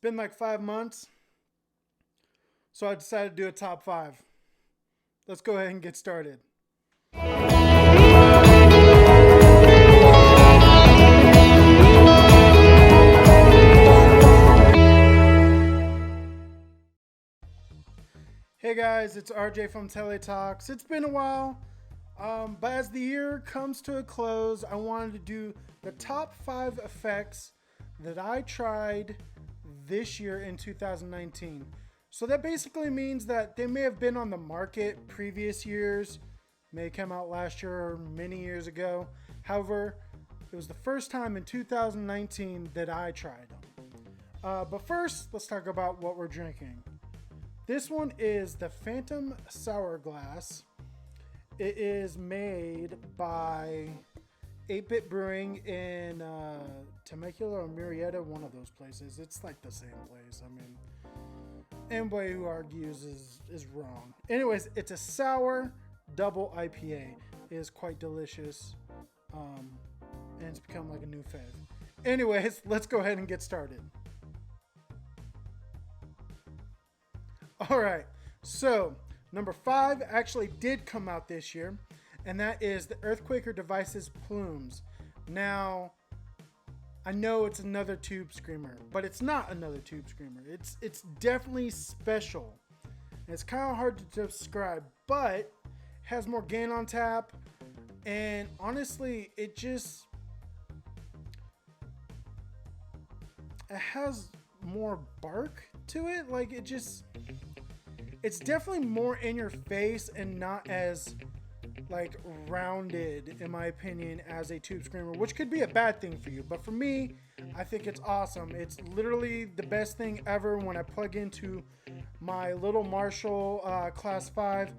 been like 5 months, so I decided to do a top five. Let's go ahead and get started. Hey guys, it's RJ from TeleTalks. It's been a while, but as the year comes to a close, I wanted to do the top 5 effects that I tried this year in 2019. So that basically means that they may have been on the market previous years, may come out last year or many years ago. However, it was the first time in 2019 that I tried them. But first, let's talk about what we're drinking. This one is the Phantom Sour Glass. It is made by 8-Bit Brewing in Temecula or Murrieta, one of those places. It's like the same place. I mean, anybody who argues is wrong. Anyways, it's a sour double IPA. It is quite delicious, and it's become like a new fave. Anyways, let's go ahead and get started. All right, so number 5 actually did come out this year, and that is the Earthquaker Devices Plumes. Now, I know it's another Tube Screamer, but it's not another Tube Screamer. It's definitely special. And it's kind of hard to describe, but has more gain on tap, and honestly, it has more bark to it. Like it's definitely more in your face and not as like rounded, in my opinion, as a Tube Screamer, which could be a bad thing for you, but for me, I think it's awesome. It's literally the best thing ever when I plug into my little Marshall Class 5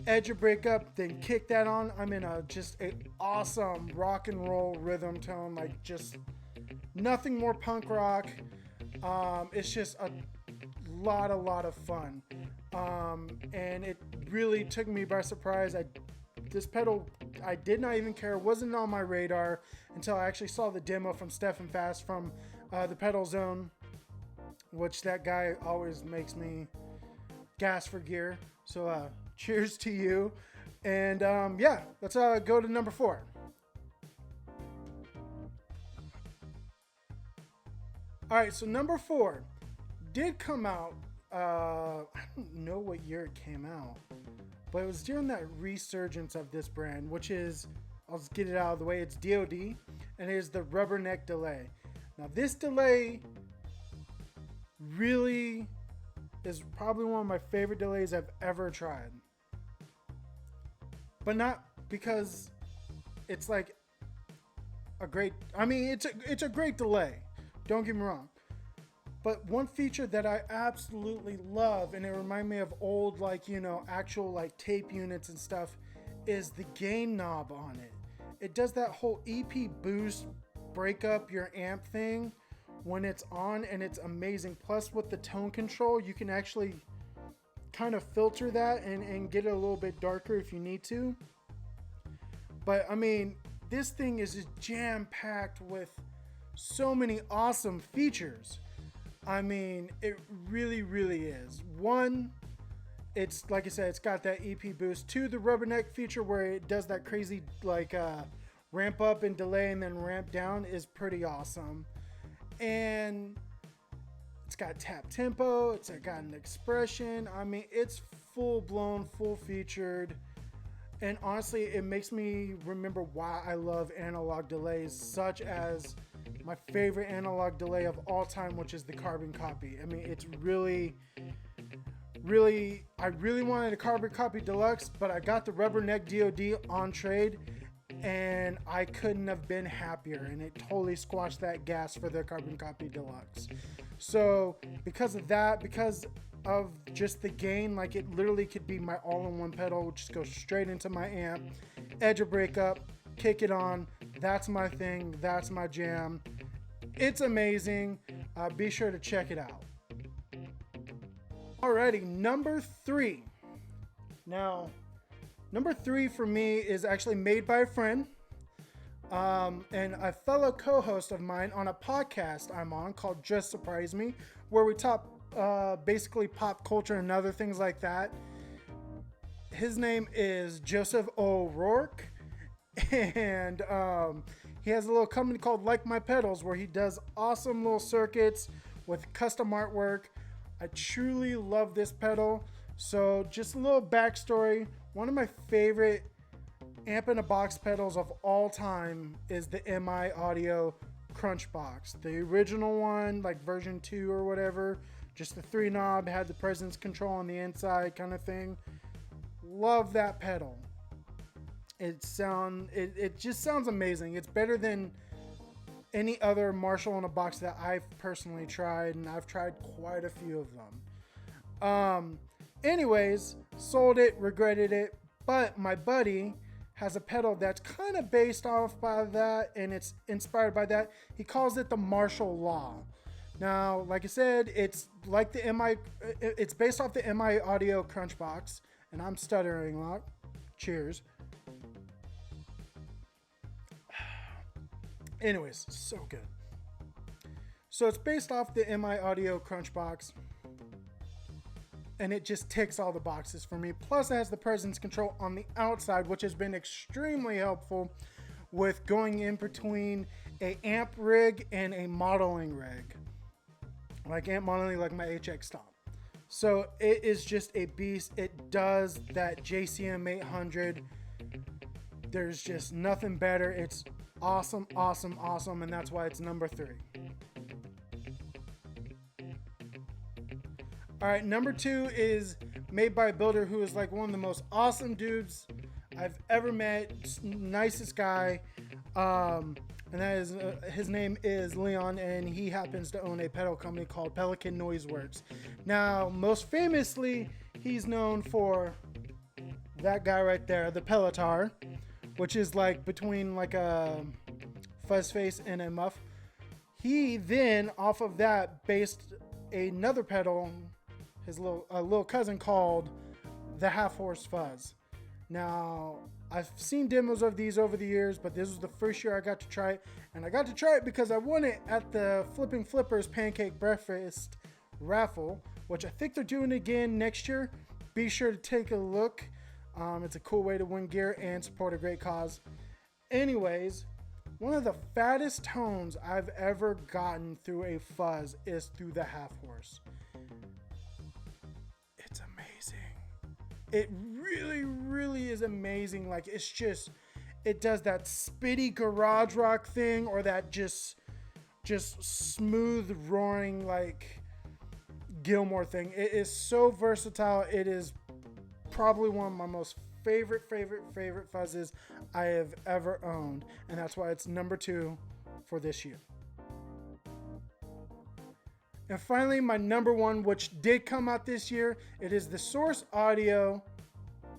Edge of Breakup, then kick that on. I'm in just a awesome rock and roll rhythm tone, like just nothing more punk rock. It's just a lot of fun, and it really took me by surprise. This pedal, I did not even care, wasn't on my radar until I actually saw the demo from Stefan Fast from the Pedal Zone, which that guy always makes me gas for gear. So cheers to you. And yeah, let's go to number 4. All right, so number 4 did come out. I don't know what year it came out, but it was during that resurgence of this brand, which is, I'll just get it out of the way, it's DOD, and it is the Rubberneck Delay. Now, this delay really is probably one of my favorite delays I've ever tried. But not because it's like a great, I mean, it's a great delay. Don't get me wrong. But one feature that I absolutely love, and it reminds me of old, like, you know, actual like tape units and stuff, is the gain knob on it. It does that whole EP boost, break up your amp thing when it's on, and it's amazing. Plus with the tone control, you can actually kind of filter that and get it a little bit darker if you need to. But I mean, this thing is just jam-packed with so many awesome features. I mean, it really is. 1, it's like I said, it's got that EP boost. 2, the Rubberneck feature where it does that crazy like ramp up and delay and then ramp down is pretty awesome. And it's got tap tempo, it's got an expression. I mean, it's full blown, full featured. And honestly, it makes me remember why I love analog delays, such as my favorite analog delay of all time, which is the Carbon Copy. I mean, it's really, I really wanted a Carbon Copy Deluxe, but I got the Rubberneck DOD on trade, and I couldn't have been happier, and it totally squashed that gas for the Carbon Copy Deluxe. So because of that, because of just the gain, like it literally could be my all-in-one pedal, just go straight into my amp, Edge of Breakup, kick it on. That's my thing. That's my jam. It's amazing. Be sure to check it out. Alrighty, number 3. Now, number 3 for me is actually made by a friend. And a fellow co-host of mine on a podcast I'm on called Just Surprise Me, where we talk basically pop culture and other things like that. His name is Joseph O'Rourke, and he has a little company called Like My Pedals, where he does awesome little circuits with custom artwork. I truly love this pedal. So just a little backstory. One of my favorite amp in a box pedals of all time is the MI Audio Crunchbox. The original one, like version 2 or whatever, just the 3 knob, had the presence control on the inside kind of thing. Love that pedal. It just sounds amazing. It's better than any other Marshall in a box that I've personally tried, and I've tried quite a few of them. Anyways, sold it, regretted it, but my buddy has a pedal that's kind of based off by that, and it's inspired by that. He calls it the Marshall Law. Now, like I said, it's like the MI, it's based off the MI Audio Crunchbox, and I'm stuttering a lot. Cheers. Anyways, so good. So it's based off the MI Audio Crunchbox, and it just ticks all the boxes for me. Plus, it has the presence control on the outside, which has been extremely helpful with going in between a amp rig and a modeling rig. Like amp modeling, like my HX Top. So it is just a beast. It does that JCM 800. There's just nothing better. It's awesome, awesome, awesome, and that's why it's number 3. All right, number 2 is made by a builder who is like one of the most awesome dudes I've ever met. Nicest guy. And that is his name is Leon, and he happens to own a pedal company called Pelican Noise Works. Now, most famously, he's known for that guy right there, the Pelotar, which is like between like a fuzz face and a muff. He then, off of that, based another pedal, his little cousin, called the Half Horse Fuzz. Now, I've seen demos of these over the years, but this was the first year I got to try it, and I got to try it because I won it at the Flipping Flippers Pancake Breakfast raffle, which I think they're doing again next year. Be sure to take a look. It's a cool way to win gear and support a great cause. Anyways, one of the fattest tones I've ever gotten through a fuzz is through the Half Horse. It's amazing. It really, really is amazing. Like, it's just, it does that spitty garage rock thing, or that just smooth roaring like Gilmore thing. It is so versatile. It is probably one of my most favorite fuzzes I have ever owned, and that's why it's number 2 for this year. And finally, my number 1, which did come out this year, it is the Source Audio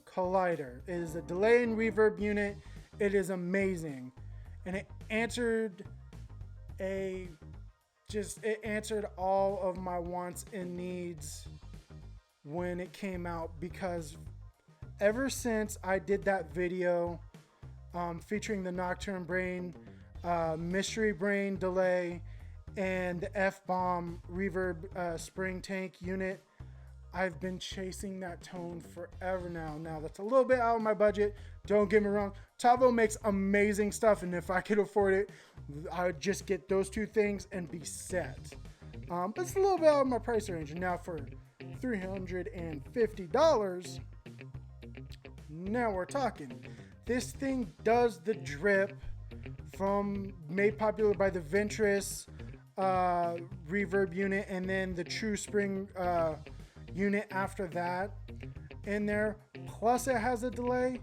Collider. It is a delay and reverb unit. It is amazing, and it answered all of my wants and needs when it came out, because ever since I did that video featuring the Nocturne Brain, Mystery Brain delay, and the F-Bomb reverb spring tank unit, I've been chasing that tone forever now. Now, that's a little bit out of my budget. Don't get me wrong. Tavo makes amazing stuff, and if I could afford it, I would just get those 2 things and be set. But it's a little bit out of my price range. And now for $350, now we're talking. This thing does the drip made popular by the Ventress reverb unit, and then the True Spring unit after that in there. Plus it has a delay.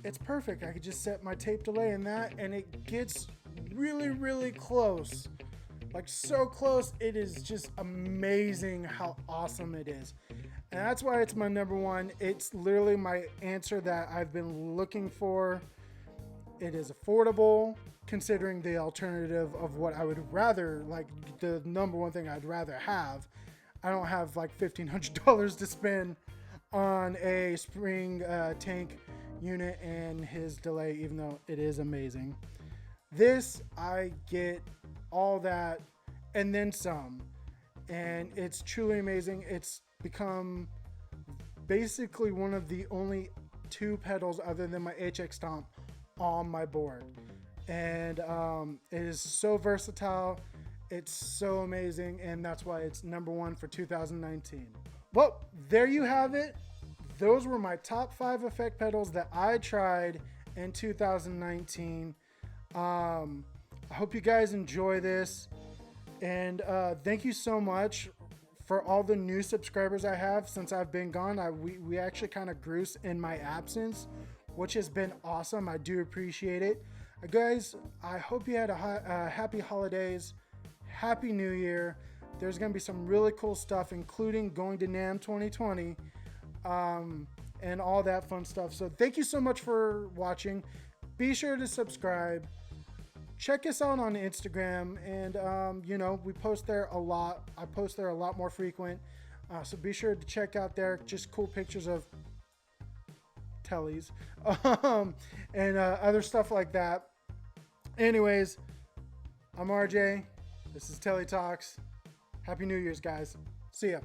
It's perfect. I could just set my tape delay in that, and it gets really, really close. Like, so close. It is just amazing how awesome it is. And that's why it's my number 1. It's literally my answer that I've been looking for. It is affordable, considering the alternative of what I would rather, like the number 1 thing I'd rather have. I don't have like $1,500 to spend on a spring tank unit and his delay, even though it is amazing. This, I get all that and then some. And it's truly amazing. It's become basically one of the only two pedals other than my HX Stomp on my board. And it is so versatile. It's so amazing. And that's why it's number one for 2019. Well, there you have it. Those were my top 5 effect pedals that I tried in 2019. I hope you guys enjoy this. And thank you so much for all the new subscribers I have since I've been gone. We actually kind of grew in my absence, which has been awesome. I do appreciate it. Guys, I hope you had a happy holidays, happy new year. There's going to be some really cool stuff, including going to NAMM 2020 and all that fun stuff. So thank you so much for watching. Be sure to subscribe. Check us out on Instagram, and you know, we post there a lot. I post there a lot more frequent, so be sure to check out there. Just cool pictures of tellies and other stuff like that. Anyways, I'm RJ. This is TeleTalks. Happy New Year's, guys. See ya.